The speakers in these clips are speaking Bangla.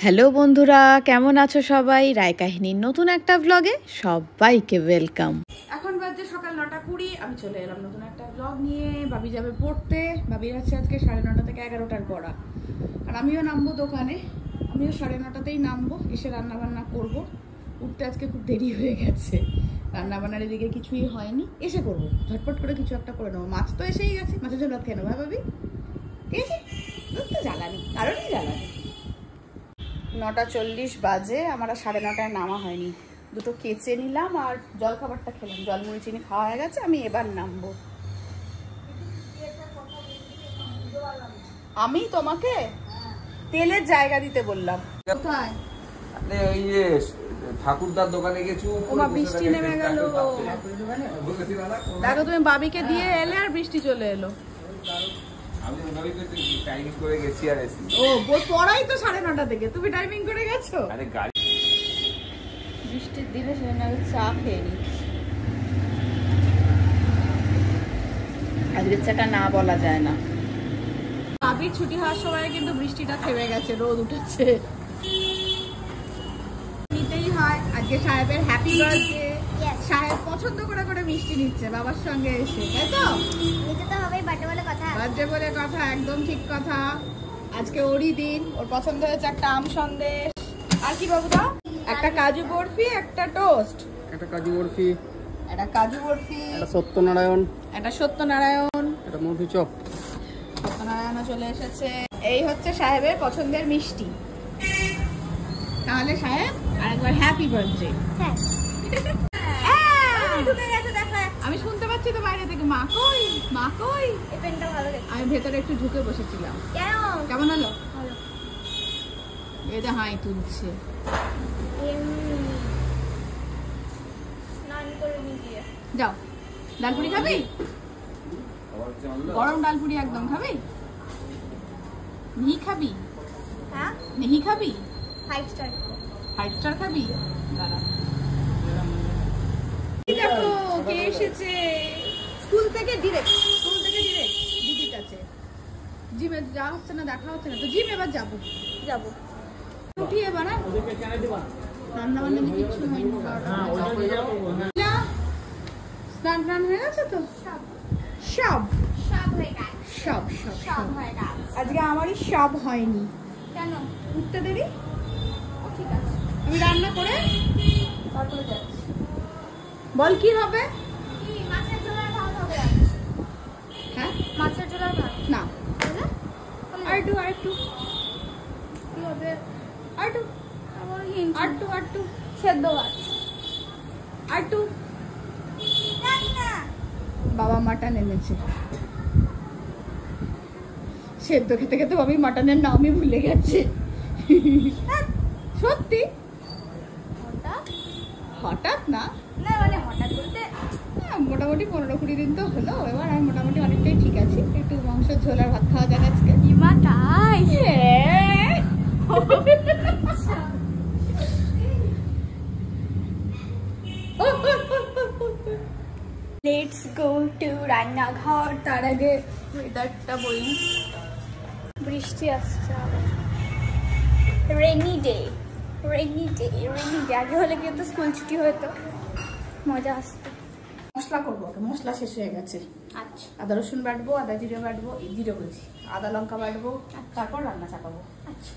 হ্যালো বন্ধুরা, কেমন আছো সবাই? রায় কাহিনীর নতুন একটা ব্লগে সবাইকে ওয়েলকাম। এখন বাজে সকাল 9:20। আমি চলে এলাম নতুন একটা ব্লগ নিয়ে। বাবি যাবে পড়তে। বাবির আছে আজকে 9:30 থেকে 11টার পড়া। আর আমিও নামবো দোকানে। আমিও 9:30তেই নামবো, এসে রান্না বান্না করবো। উঠতে আজকে খুব দেরি হয়ে গেছে, রান্না বান্নার এদিকে কিছুই হয়নি। এসে করবো, ঝটপট করে কিছু একটা করে নেবো। মাছ তো এসেই গেছে, মাছের ঝোল ভাত খেয়ে নেবো। বাবি ঠিক আছে, দুধ তো জ্বালানি, কারণই জ্বালানি। 9:40 বাজে, আমার 9:30টায় নামা হয়নি। দুটো কেচে নিলাম আর জল খাবারটা খেলাম। জলমুড়ি চিনি খাওয়া হয়ে গেছে, আমি এবার নামবো। আমি তোমাকে তেলের জায়গা দিতে বললাম। কোথায়? ওই যে ঠাকুরদার দোকানে গেছো। ওমা বৃষ্টি নেমে গেল। দেখো তুমি বাবিকে দিয়ে এলে আর বৃষ্টি চলে এলো। আমি টাইমিং করে গেছি আর এসি। ও পড়াই তো 9:30 থেকে, তুমি টাইমিং করে গেছো? আরে গাড়ি বৃষ্টির দিনে সেজন্য চা খেয়ে নি। আজকের চাটা না বলা যায় না। বাবির ছুটি হওয়ার সময় কিন্তু বৃষ্টিটা থেমে গেছে, রোদ উঠেছে। নিতেই হয়। আজকে সাহেবের হ্যাপি বার্থডে। সাহেব পছন্দ করে করে মিষ্টি নিচ্ছে বাবার সঙ্গে এসে, তাই তো? নিতে তো হবেই, বার্থডে বলে কথা। বার্থডে বলে কথা, একদম ঠিক কথা। আজকে ওরই দিন, ওর পছন্দ হয়েছে একটা আম সন্দেশ। আর কি বাবুদা? একটা কাজু বরফি, একটা টোস্ট। একটা কাজু বরফি, একটা কাজু বরফি, একটা সত্যনারায়ণ, একটা সত্যনারায়ণ। একটা মধু চপ। সত্যনারায়ণও চলে এসেছে। এই হচ্ছে সাহেবের পছন্দের মিষ্টি। তাহলে সাহেব আরেকবার হ্যাপি বার্থডে। হ্যাঁ, ঢুকে গেছে দেখো। আমি শুনতে পাচ্ছি তো বাইরে থেকে, মা কই মা কই। এই পেনটা ভালো দেখো। আমি ভেতরে একটু ঢুকে বসেছিলাম। কেন? কেমন হলো? ভালো। এই যে হাই তুলছে। স্নান করে নিয়ে যাও, ডালপুরি খাবি? গরম ডালপুরি একদম খাবি? নেহি খাবি? হ্যাঁ, নেহি খাবি? 5 স্টার। 5 স্টার খাবি? দাঁড়া। দেখো কে এসেছে। স্কুল থেকে ডিরেক্ট দিদির কাছে। জিমে যাওয়া হচ্ছে না, দেখা হচ্ছে না তো। জিম এবার যাবো। উঠি এবার। রান্না বান্না কিছু হয়নি। স্নান টান হয়ে গেছে তো? সব হয়ে গেছে। সব হয়ে গেছে। আজকে আমারই সব হয়নি। কেন? উঠতে দেরি। ঠিক আছে, আমি রান্না করে তারপরে যাচ্ছি। বল কি হবে? কি মাছের ঝোলার ভাত হবে আজ? হ্যাঁ, মাছের ঝোলার ভাত না তাহলে আর একটু কি হবে? আরটু আমার হিংসা। আরটু সেদ্ধ ভাত। আরটু। না, বাবা মাটন এনেছে। সেদ্ধ খেতে খেতে বাবি মাটনের নামই ভুলে গেছে। সত্যি? হঠাৎ না, না মানে হঠাৎ বলতে মোটামুটি 15-20 দিন তো হলো। এবার আমি মোটামুটি অনেকটাই ঠিক আছি। একটু মাংসের ঝোল আর ভাত খাওয়া যাক আজকে। ইমা তাই। লেটস গো টু রান্নাঘর। তার আগে ওয়েদারটা বলি। বৃষ্টি আসছে, রেনি ডে। আগে হলে কিন্তু স্কুল ছুটি হতো, মজা আসতো। মশলা করবো, মশলা শেষ হয়ে গেছে। আচ্ছা আদা রসুন বাটবো, আদা জিরে বাটবো, জিরে বলছি, আদা লঙ্কা বাটবো, তারপর রান্না চাপাবো। আচ্ছা,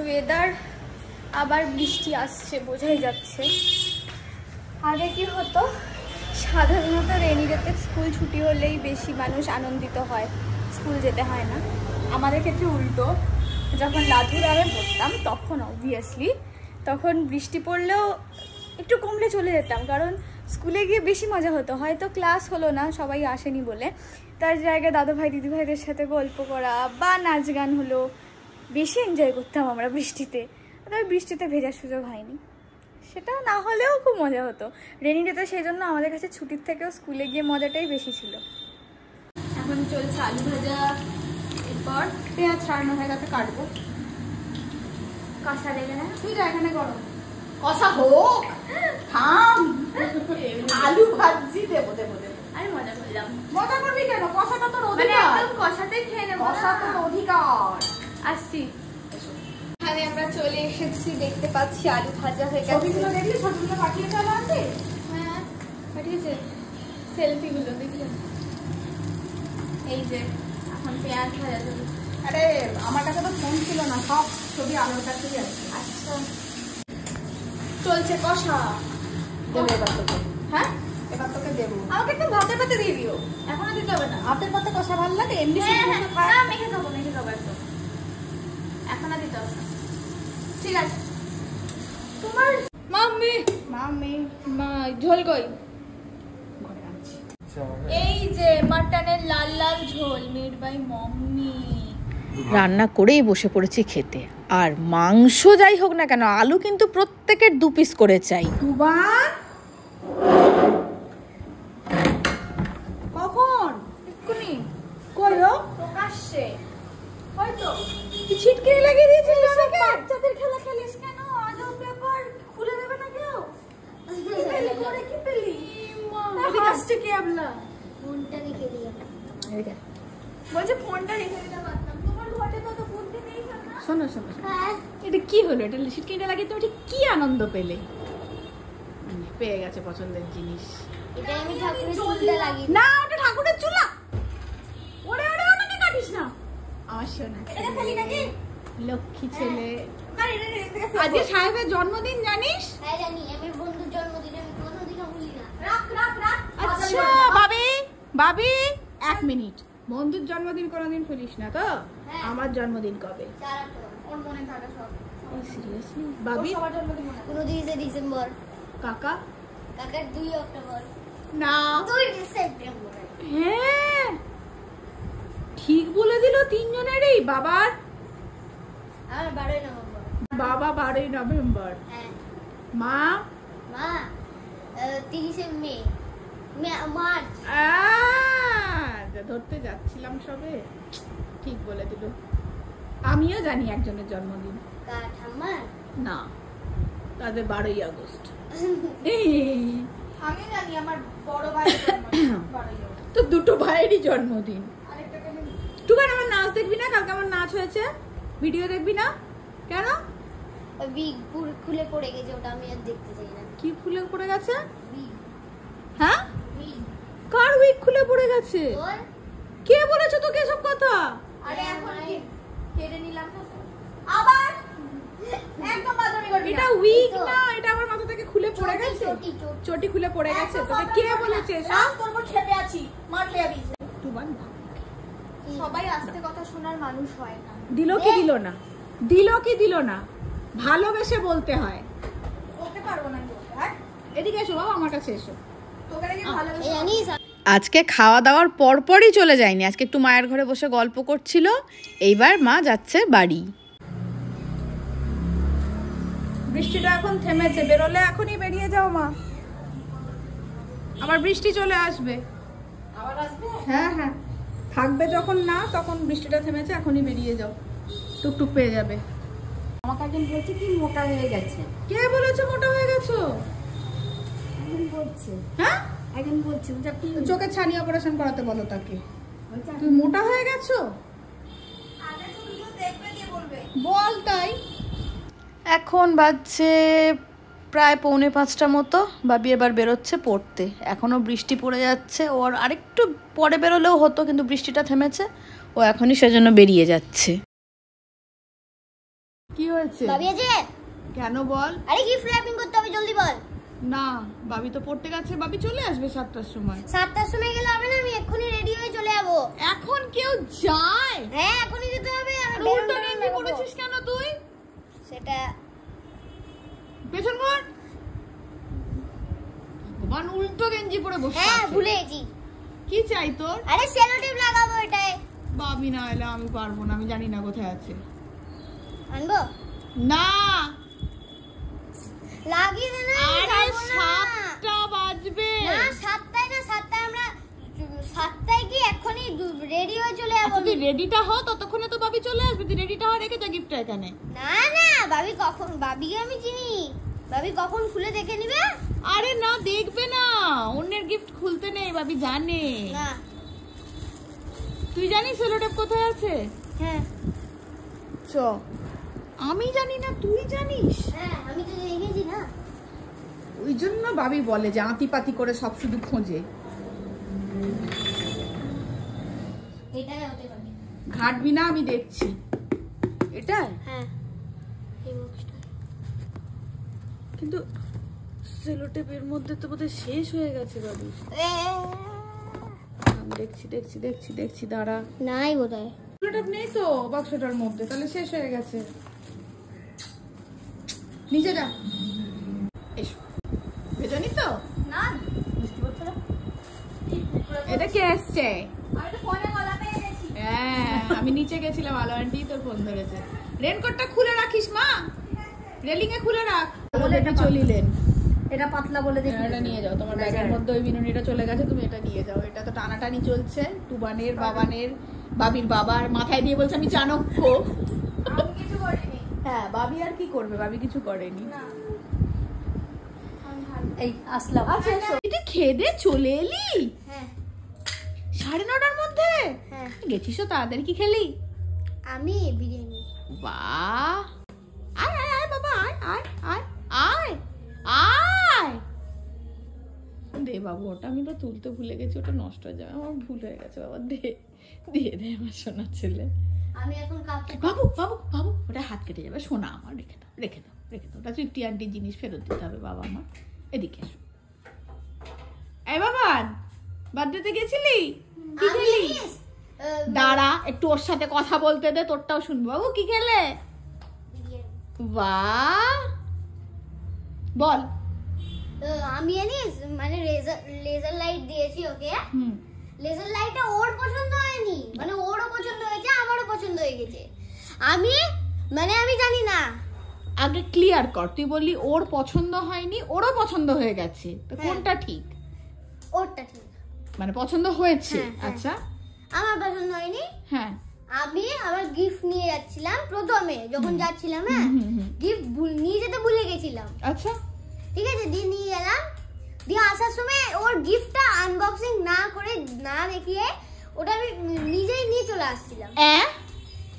ওয়েদার আবার বৃষ্টি আসছে, বোঝাই যাচ্ছে। আগে কি হতো, সাধারণত রেনি ডেতে স্কুল ছুটি হলেই বেশি মানুষ আনন্দিত হয়, স্কুল যেতে হয় না। আমাদের ক্ষেত্রে উল্টো, যখন লাধুরামে পড়তাম তখন অবভিয়াসলি তখন বৃষ্টি পড়লেও একটু কমলে চলে যেতাম, কারণ স্কুলে গিয়ে বেশি মজা হতো। হয়তো ক্লাস হলো না, সবাই আসেনি বলে, তার জায়গায় দাদুভাই দিদিভাইদের সাথে গল্প করা বা নাচ গান হলো, বেশি এনজয় করতাম আমরা বৃষ্টিতে। তবে বৃষ্টিতে ভেজার সুযোগ হয়নি, সেটা না হলেও খুব মজা হতো রেনি ডেতে। সেই জন্য আমাদের কাছে ছুটির থেকেও স্কুলে গিয়ে মজাটাই বেশি ছিল। এখন চলছে আলু ভাজা, এরপর পেঁয়াজ ছাড়ানো হয়ে গেছে, কাটবো। কষা লেগে না, তুই যা এখানে গরম কষা হোক, থাম। আলু ভাজি দেবো। আরে মজা করলাম। মজা করবি কেন? কষাটা তোর মানে অধিকার। একদম কষাতেই খেয়ে নেবো। কষা তোর অধিকার। আসছি। এখানে আমরা চলে এসেছি, দেখতে পাচ্ছি আলু ভাজা হয়ে গেছে। ছবিগুলো দেখলি, ছবিগুলো পাঠিয়েছে আমাকে। হ্যাঁ পাঠিয়েছে, সেলফিগুলো দেখলেন। এই যে এখন পেঁয়াজ ভাজা চলছে। আরে আমার কাছে তো ফোন ছিল না, সব ছবি আলোর কাছেই আছে। আচ্ছা চলছে কষা। দেবো এবার তোকে। হ্যাঁ এবার তোকে দেবো। আমাকে একটু ভাতের পাতে দিয়ে দিও, এখনো দিতে হবে না। হাতের পাতে কষা ভালো লাগে, এমনি হ্যাঁ শুধু হ্যাঁ শুধু খায়। না, মেখে খাবো একদম, এখন আর দিতে হবে না। ঠিক আছে তোমার মাম্মি মাম্মি মা ঝোল কই? ঘরে আনছি। এই যে মাটনের লাল লাল ঝোল মেড বাই মম্মি। রান্না করেই বসে পড়েছি খেতে। আর মাংস যাই হোক না কেন, আলু কিন্তু প্রত্যেকের 2 পিস করে চাই। কখন? এক্ষুনি কইও প্রকাশ্যে হয়তো। কি ছিটকে লাগিয়ে দিয়েছিস আমাকে? বাচ্চাদের খেলা খেলিস কেন? আজব ব্যাপার, খুলে দেবে না কেউ? কি পেলি করে, কি পেলি? হাসছে কে abla? ফোনটা রেখে দিলাম। বলছে ফোনটা রেখে দিতে পারতাম। তোমার ঘরে তো তো বুদ্ধি নেই না। শোনো শোনো শোনো। হ্যাঁ এটা কি হলো? এটা ছিটকে লাগিয়ে তুমি ঠিক কি আনন্দ পেলে? পেয়ে গেছে পছন্দের জিনিস। এটা আমি ঠাকুরের চুলটা লাগিয়ে না, ওটা ঠাকুরের চুলা। ওরে ওরে ওটাকে কাটিস না। আমার শোনা এটা ফেলি নাকি? লক্ষ্মী ছেলে। না এটা থেকে আজকে সাহেবের জন্মদিন জানিস? হ্যাঁ জানি, আমি বন্ধুর জন্মদিন আমি কোনোদিনও ভুলি না। রাখ রাখ রাখ। আচ্ছা বাবি, বাবি 1 মিনিট। বন্ধুর জন্মদিন কোনোদিন ভুলিস না তো? হ্যাঁ। আমার জন্মদিন কবে? 4 অক্টোবর। ওর মনে থাকে সব। সিরিয়াসলি? ওর বাবি, সবার জন্মদিন মনে থাকে। 29 ডিসেম্বর। কাকা? কাকার 2 অক্টোবর। না। 2 সেপ্টেম্বর। হ্যাঁ ঠিক বলে দিল তিনজনেরই। বাবার আমার 12 নভেম্বর। বাবা 12 নভেম্বর। হ্যাঁ। মা মা 30 মে। মার্চ। ধরতে যাচ্ছিলাম সবে, ঠিক বলে দিল। আমিও জানি একজনের জন্মদিন। কার ঠাম্মার? না, তাদের 12ই আগস্ট। আমি জানি আমার বড় ভাইয়ের জন্মদিন 12ই আগস্ট। তো দুটো ভাইয়েরই জন্মদিন। আরেকটাকে আমি তুই কেন আমার নাচ দেখবি না? কালকে আমার নাচ হয়েছে, ভিডিও দেখবি না কেন? ওই বিগ খুলে পড়ে গেছে, ওটা আমি আর দেখতে চাই না। কি খুলে পড়ে গেছে? বিগ হ্যাঁ, বিগ কার উইক খুলে পড়ে গেছে? তোর? কে বলেছে তোকে এসব কথা? আরে এখন কেড়ে নিলাম না তো। আবার একদম বাদরি করবি এটা না। উইক এই তো। না, এটা আমার মাথা থেকে খুলে পড়ে চটি, গেছে। চটি, চটি। চটি খুলে পড়ে গেছে। একদম তোকে বাদরি কে করবি না। বলেছে এসব? রাত তোর উপর খেপে আছি, মারলে যাবি। তুই বান না। সবাই আস্তে কথা শোনার মানুষ হয় না। দিল কি দিল না? দিল কি দিল না? ভালোবেসে বলতে হয়। বলতে পারবো না কি বলতে, হ্যাঁ? এদিকে এসো বাবা, আমার কাছে এসো। তোকে নাকি ভালোবেসে এই জানিস আজকে খাওয়া দাওয়ার পরপরই চলে যায়নি, আজকে একটু মায়ের ঘরে বসে গল্প করছিল। এইবার মা যাচ্ছে বাড়ি। বৃষ্টিটা এখন থেমেছে, বেরোলে এখনই বেরিয়ে যাও মা, আবার বৃষ্টি চলে আসবে। আবার আসবে? হ্যাঁ হ্যাঁ, থাকবে যখন না, তখন বৃষ্টিটা থেমেছে, এখনই বেরিয়ে যাও, টুকটুক পেয়ে যাবে। আমাকে একজন বলছে কি মোটা হয়ে গেছে। কে বলেছে মোটা হয়ে গেছো? একজন বলছে, হ্যাঁ, একজন বলছে যে আপনি চোখে ছানি অপারেশন করাতে বলো তাকে। তুই মোটা হয়ে গেছো? আগে শুধু দেখবে কে বলবে? বল তাই। এখন বাজছে প্রায় 4:45 মতো। বাবি এবার বেরোচ্ছে পড়তে। এখনও বৃষ্টি পড়ে যাচ্ছে, ওর আরেকটু পরে বেরোলেও হতো, কিন্তু বৃষ্টিটা থেমেছে, ও এখনই সেজন্য বেরিয়ে যাচ্ছে। কি হয়েছে? ভাবি আছে? কেন বল? আরে গিফট র্যাপিং করতে হবে, জলদি বল। না, বাবি তো পড়তে গেছে, বাবি চলে আসবে 7টার সময়। 7টার সময় গেলে হবে না, আমি এক্ষুনি রেডি হয়ে চলে যাবো। এখন কেউ যায়? হ্যাঁ এখনই যেতে হবে। আমি উল্টো গেঞ্জি পরেছিস কেন তুই? সেটা পেছন ঘর। ভগবান, উল্টো গেঞ্জি পরে বসে হ্যাঁ আছে। ভুলে গেছি। কি চাই তোর? আরে সেলো টেপ লাগাবো এটায়। বাবি না এলে আমি পারবো না, আমি জানি না কোথায় আছে। আনবো? না, লাগিয়ে দে না। আরে যাবো না। 7টা বাজবে। না 7টায় না, 7টায় আমরা 7টায় কি এক্ষুনি রেডি হয়ে চলে যাবো। আচ্ছা, তুই রেডিটা হ, ততক্ষণে তো বাবি চলে আসবে। তুই রেডিটা হওয়া রেখে যা গিফটটা এখানে। না না, ভাবি কখন, ভাবিকে আমি চিনি। ভাবি কখন খুলে দেখে নিবে? আরে না, দেখবে না, অন্যের গিফট খুলতে নেই, বাবি জানে। না। তুই জানিস সেলোটেপ কোথায় আছে? হ্যাঁ চ, আমি জানি না, তুই জানিস? হ্যাঁ আমি তো দেখেছি না। ওই জন্য ভাবি বলে যে আঁতিপাতি করে সব শুধু খোঁজে। এটাই হতে পারে। ঘাটবি না, আমি দেখছি। এটা হ্যাঁ এই বক্সটা। কিন্তু সেলোটেপের মধ্যে তো বোধহয় শেষ হয়ে গেছে ভাবি। আমি দেখছি দেখছি দেখছি দেখছি, দাঁড়া। নাই বোধহয়। সেলোটেপ নেই তো বাক্সটার মধ্যে, তাহলে শেষ হয়ে গেছে। নিচে যা, এসো। ভেজানি তো না এটা কে এসছে? আমি তো ফোনে গলা পেয়ে গেছি। হ্যাঁ, আমি নিচে গেছিলাম, আলো আন্টি তোর ফোন ধরেছে। রেনকোটটা খুলে রাখিস মা, রেলিং এ খুলে রাখ। দেখে চলিলেন। এটা পাতলা বলে দেখি। এটা নিয়ে যাও, তোমার ব্যাগের মধ্যে ওই বিনুনিটা চলে গেছে, তুমি এটা নিয়ে যাও। এটা তো টানাটানি চলছে, টুবানের বাবানের বাবির বাবার মাথায় দিয়ে বলছে আমি চাণক্য। আমি কিছু করিনি। হ্যাঁ, বাবি আর কি করবে, বাবি কিছু করেনি। না এই আসলাম। আচ্ছা তুই খেয়ে দে চলে এলি হ্যাঁ 9:30টার মধ্যে? হ্যাঁ গেছিস তো তাড়াতাড়ি, কি খেলি? আমি বিরিয়ানি। বাহ, আয় আয় আয় বাবা, আয় আয় আয় আয় আয়। দে বাবু, ওটা আমি তো তুলতে ভুলে গেছি, ওটা নষ্ট হয়ে যাবে, আমার ভুল হয়ে গেছে বাবা। দে দিয়ে দে আমার সোনা ছেলে। আমি এখন কাপড়। বাবু বাবু বাবু, ওটা হাত কেটে যাবে, সোনা আমার, রেখে দাও রেখে দাও রেখে দাও। ওটা তৃপ্তি আন্টির জিনিস ফেরত দিতে হবে বাবা আমার। এদিকে এসো। এই বাবান, বার্থডেতে গেছিলি? কি খেলি? দাঁড়া একটু, ওর সাথে কথা বলতে দে, তোরটাও শুনবো। বাবু কি খেলে? বাহ, বল। আমি জানিস মানে লেজার লাইট দিয়েছি ওকে। হুম, লেজার লাইটটা ওর পছন্দ হয়নি, মানে ওরও পছন্দ হয়েছে আমারও পছন্দ হয়ে গেছে। আমি জানি না। আগে ক্লিয়ার কর, তুই বললি ওর পছন্দ হয়নি, ওরও পছন্দ হয়ে গেছে, তো হ্যাঁ। কোনটা ঠিক? ওরটা ঠিক। মানে পছন্দ হয়েছে। হ্যাঁ, হ্যাঁ। আচ্ছা আমার পছন্দ হয়নি। হ্যাঁ, আমি আবার গিফট নিয়ে যাচ্ছিলাম প্রথমে, যখন যাচ্ছিলাম হ্যাঁ গিফট নিয়ে যেতে ভুলে গেছিলাম। আচ্ছা ঠিক আছে, দিয়ে নিয়ে গেলাম, দিয়ে আসার সময় ওর গিফটটা আনবক্সিং না করে না দেখিয়ে ওটা আমি নিজেই নিয়ে চলে আসছিলাম।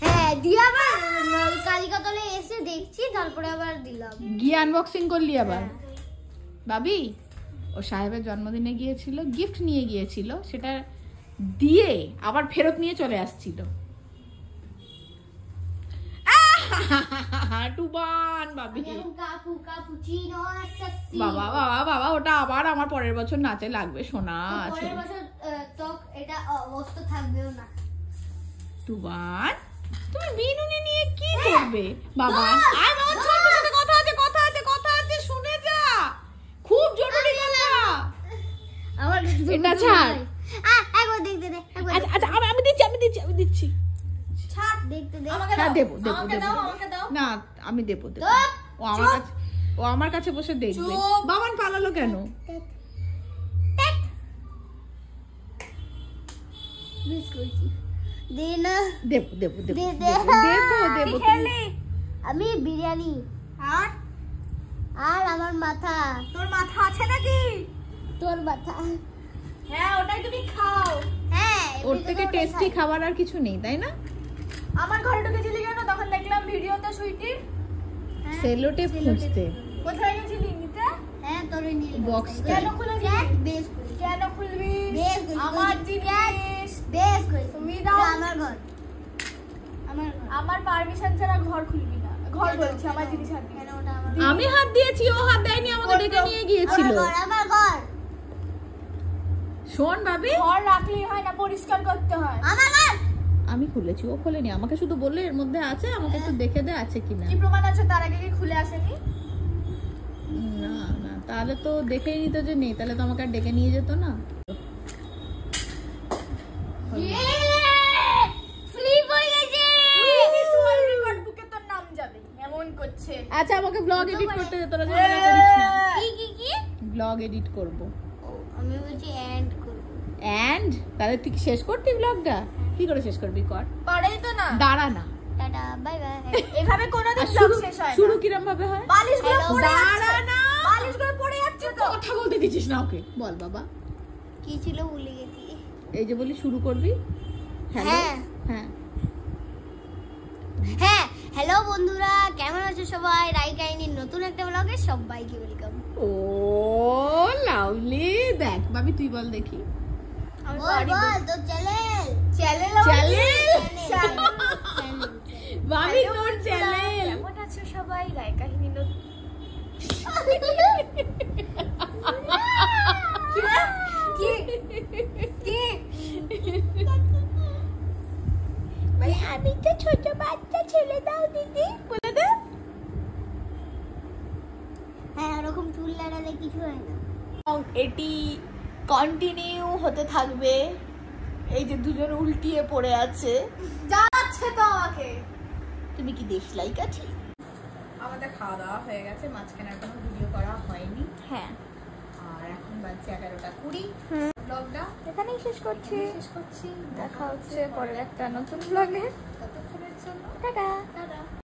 হ্যাঁ, দিয়ে আবার কালিকাতলে এসে দেখছি, তারপরে আবার দিলাম। গিয়ে আনবক্সিং করলি আবার? বাবি ও সাহেবের জন্মদিনে গিয়েছিল, গিফট নিয়ে গিয়েছিল, সেটা দিয়ে আবার ফেরত নিয়ে চলে আসছিল। টুবান বাবি, কাপু কাপুচিনো আসাসি। বাবা বাবা বাবা, ওটা আবার আমার পরের বছর নাচে লাগবে, সোনা আছে। পরের বছর তো এটা অবস্থ থাকবেও না। টুবান তুমি বিনুনি নিয়ে কি করবে? বাবা আয় বাবা, ছোট সাথে কথা আছে কথা আছে কথা আছে, শুনে যা, খুব জরুরি কথা। আমার এটা ছাড়। একবার দেখতে দে, একবার আচ্ছা আচ্ছা, আমি দিচ্ছি আমি দিচ্ছি আমি দিচ্ছি। ছাড়, দেখতে দে। হ্যাঁ দেবো দেবো আমাকে দেবো দাও, দেবো। আমাকে দাও। না আমি দেবো দেবো। চুপ, ও আমার কাছে বসে দেখবে। বাবান পালালো কেন? মিস করছি। দে না। দেবো দেবো দেবো দে, দে। দেবো দেবো দেবো। আমি বিরিয়ানি আর আর আমার মাথা। তোর মাথা আছে নাকি? তোর মাথা। হ্যাঁ ওটাই তুমি খাও। হ্যাঁ ওর এমনিতে থেকে তো ওটাই টেস্টি খাই। খাবার আর কিছু নেই, তাই না? আমার ঘরে ঢুকেছিলি কেন? তখন দেখলাম ভিডিওতে সুইটির। হ্যাঁ, সেলোটেপ খুঁজতে। কোথায় গেছিলি নিতে? হ্যাঁ তোর নীল বক্সটা। কেন খুলেছিস? বেশ করেছি। কেন খুলবি? বেশ করেছি। আমার জিনিস। বেশ করেছি। তুমি দাও। এটা আমার ঘর। আমার ঘর। আমার পারমিশন ছাড়া ঘর খুলবি না। ঘর বলছি, আমার জিনিস হাত দিবি কেন না। ওটা আমার আমি হাত দিয়েছি, ও হাত দেয়নি, আমাকে ডেকে নিয়ে গিয়েছিল। আমার ঘর। শোন ভাবি, ঘর রাখলেই হয় না, পরিষ্কার করতে হয়। আমার ঘর। আমি খুলেছি, ও খোলেনি, আমাকে শুধু বললে এর মধ্যে আছে, আমাকে একটু দেখে দে আছে কিনা। কি প্রমাণ আছে তার আগে কি খুলে আসেনি? না না, তাহলে তো দেখেই নিত যে নেই, তাহলে তো আমাকে আর ডেকে নিয়ে যেত না। ফ্রি হয়ে গেছে। স্মল রেকর্ড বুকে তোর নাম যাবে। এমন করছে। আচ্ছা আমাকে ব্লগ এডিট করতে দে, তোরা ঝামেলা করিস না। কি কি কি? ব্লগ এডিট করব। আমি বলছি এন্ড করব। এন্ড তাহলে তুই কি শেষ করতি ব্লগটা? কি করে শেষ করবি কর। পারেই তো না। দাঁড়া না, টাটা বাই বাই। এভাবে কোনোদিন আর ব্লগ শুরু শেষ হয় শুরু না। কিরম ভাবে হয়? বালিশগুলো Hello, পড়ে যাচ্ছে। দাঁড়া না। বালিশগুলো পড়ে যাচ্ছে তো। কথা বলতে দিছিস না ওকে, বল বাবা। কি ছিল ভুলে গেছি। এই যে বলি শুরু করবি। হ্যালো। হ্যাঁ। হ্যাঁ হ্যাঁ হ্যালো বন্ধুরা, কেমন আছো সবাই? রাই কাহিনীর নতুন একটা ব্লগে সবাইকে ওয়েলকাম। ও লাভলি, দেখ বাবি তুই বল দেখি। বল তো চ্যানেল বাবি তোর চ্যানেল। কেমন আছো সবাই? রায় কাহিনী নতুন আমি তো ছোট বাচ্চা, ছেলে দাও দিদি, বলে দে। হ্যাঁ ওরকম চুল লাগালে কিছু হয় না। এটি কন্টিনিউ হতে থাকবে। এই যে দুজন উল্টিয়ে পড়ে আছে, যাচ্ছে তো আমাকে। তুমি কি দেশলাই কাঠি? আমাদের খাওয়া দাওয়া হয়ে গেছে, মাঝখানে আর কোনো ভিডিও করা হয়নি। হ্যাঁ, আর এখন বাজছে 11:20। ব্লগটা এখানেই শেষ করছি। শেষ করছি। দেখা হচ্ছে পরের একটা নতুন ব্লগে। ততক্ষণের জন্য টাটা।